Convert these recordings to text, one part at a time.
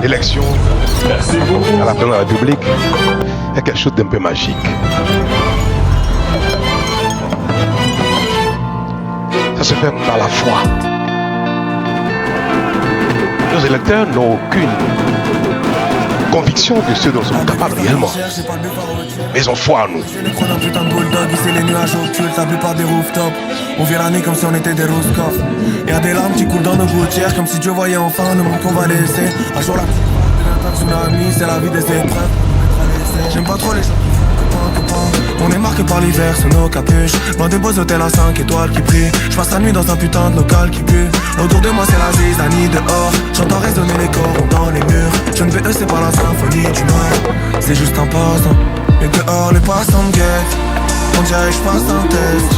l'élection à la présidence de la République est quelque chose d'un peu magique. Ça se fait par la foi. Nos électeurs n'ont aucune conviction de ce dont ils sont capables réellement. Mais ils ont foi en nous. La plupart des rooftops, on vit l'année comme si on était des Roscoff. Y'a des larmes qui coulent dans nos gouttières, comme si Dieu voyait enfin le monde qu'on va laisser. Un jour la tsunami, c'est la vie des épreuves. J'aime pas trop les gens. On est marqué par l'hiver sous nos capuches. Loin des beaux hôtels à 5 étoiles qui brillent. J'passe la nuit dans un putain de local qui pue. Autour de moi c'est la zizanie dehors. J'entends résonner les corps dans les murs. Je ne veux c'est pas la symphonie du noir. C'est juste un passant. Et dehors les passants me guettent. On dirait que j'passe un test.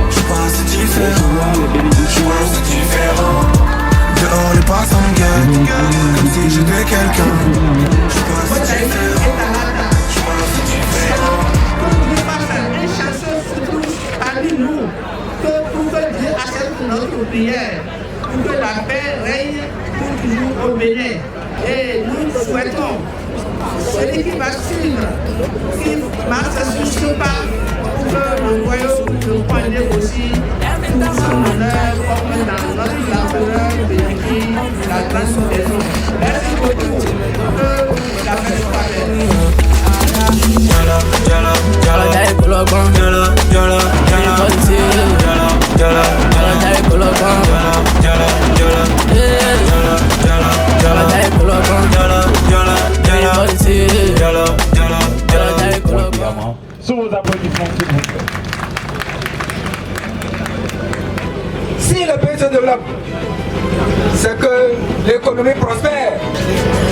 J'suis pas assez différent. J'suis pas assez différent. Dehors les passants me guettent. Comme si j'étais quelqu'un. J'suis pas assez différent. J'suis pas assez différent. Parmi nous, que pour que Dieu accepte notre prière, pour que la paix règne pour toujours au Bénin. Et nous souhaitons celui qui va suivre, qui marche sur ce pas, pour que le royaume de Poignet aussi, tout son honneur, comme dans notre labeur, bénéficie la grande maison. Merci beaucoup. Que la paix soit belle. Sous vos applaudissements, s'il vous plaît. Si le pays se développe, c'est que l'économie prospère.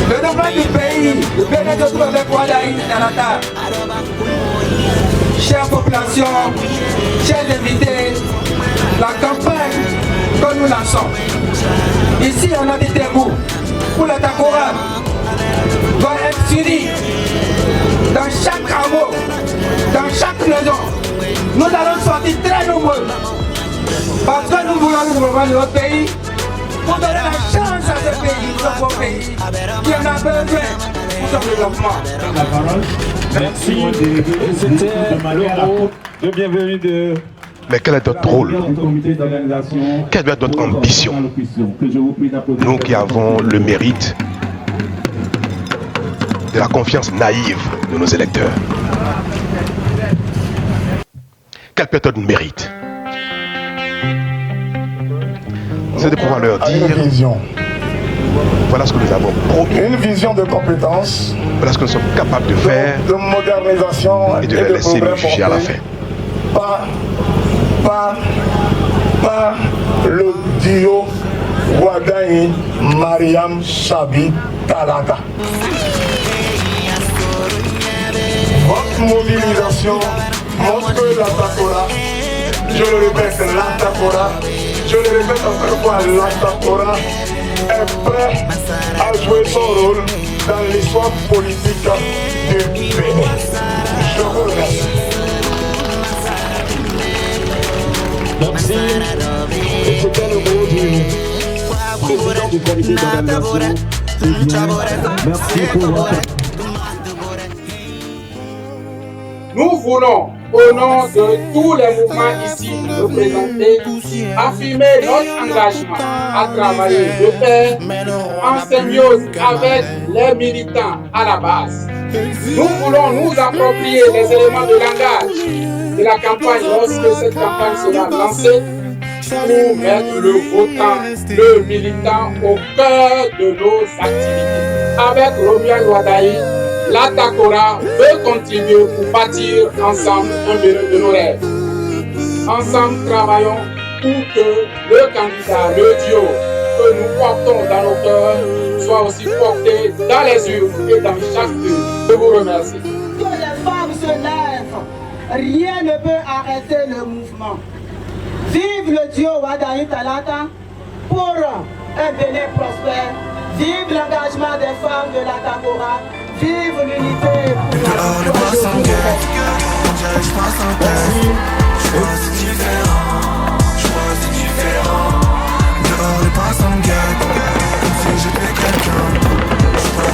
Le développement du pays, le Bénin se trouve avec Wadaï Talata. Chère population, chers invités, la campagne que nous lançons, ici on a dit Tébou, pour la Takora, va être suivi dans chaque hameau, dans chaque maison. Nous allons sortir très nombreux, parce que nous voulons le développement de notre pays, pour donner la chance à ce pays, ce beau pays, qui en a besoin pour son développement. La parole. Merci. C'était de bienvenue de... Mais quel est notre rôle? Quelle doit être notre ambition? Nous qui avons le mérite de la confiance naïve de nos électeurs. Quel peut être notre mérite? C'est de pouvoir leur dire voilà ce que nous avons promis. Une vision de compétence. Voilà ce que nous sommes capables de faire. De modernisation et de les laisser nous juger à la fin. Pas le duo Wadaï Mariam Chabi Talata. Votre mobilisation montre que la Takora, je le répète, la Takora, je le répète encore une fois, la Takora est prêt à jouer son rôle dans l'histoire politique du Bénin. Je vous remercie. Merci. Et c'était le mot du président du comité d'organisation. Merci pour votre... Nous voulons, au nom de tous les mouvements ici représentés, affirmer notre engagement à travailler de pair en symbiose avec les militants à la base. Nous voulons nous approprier les éléments de langage de la campagne lorsque cette campagne sera lancée pour mettre le votant, le militant au cœur de nos activités. Avec Romuald Wadaï, la Takora veut contribuer pour bâtir ensemble un Bénin de nos rêves. Ensemble, travaillons pour que le candidat, le duo que nous portons dans nos cœurs soit aussi porté dans les urnes et dans chaque urne. Je vous remercie. Que les femmes se lèvent, rien ne peut arrêter le mouvement. Vive le duo Wadaï Talata pour un Bénin prospère. Vive l'engagement des femmes de la Takora. Vive l'unité. Dehors les passants guettent. On dirait que j'passe un test. J'suis pas si différent. J'suis pas si différent. Dehors les passants guettent. Comme si j'étais quelqu'un. J'suis pas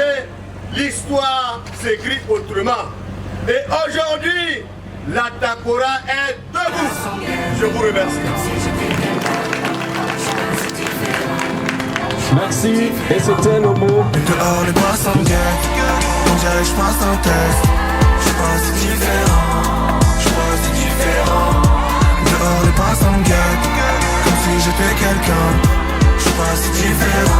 que l'histoire s'écrit autrement. Et aujourd'hui, la Takora est debout. Je vous remercie. Merci, et c'était le mot. Dehors les bois sans guette, on dirait que je passe un test. Je suis pas si différent, je suis pas si différent. Dehors les bois sans guette, comme si j'étais quelqu'un. Je suis pas si différent.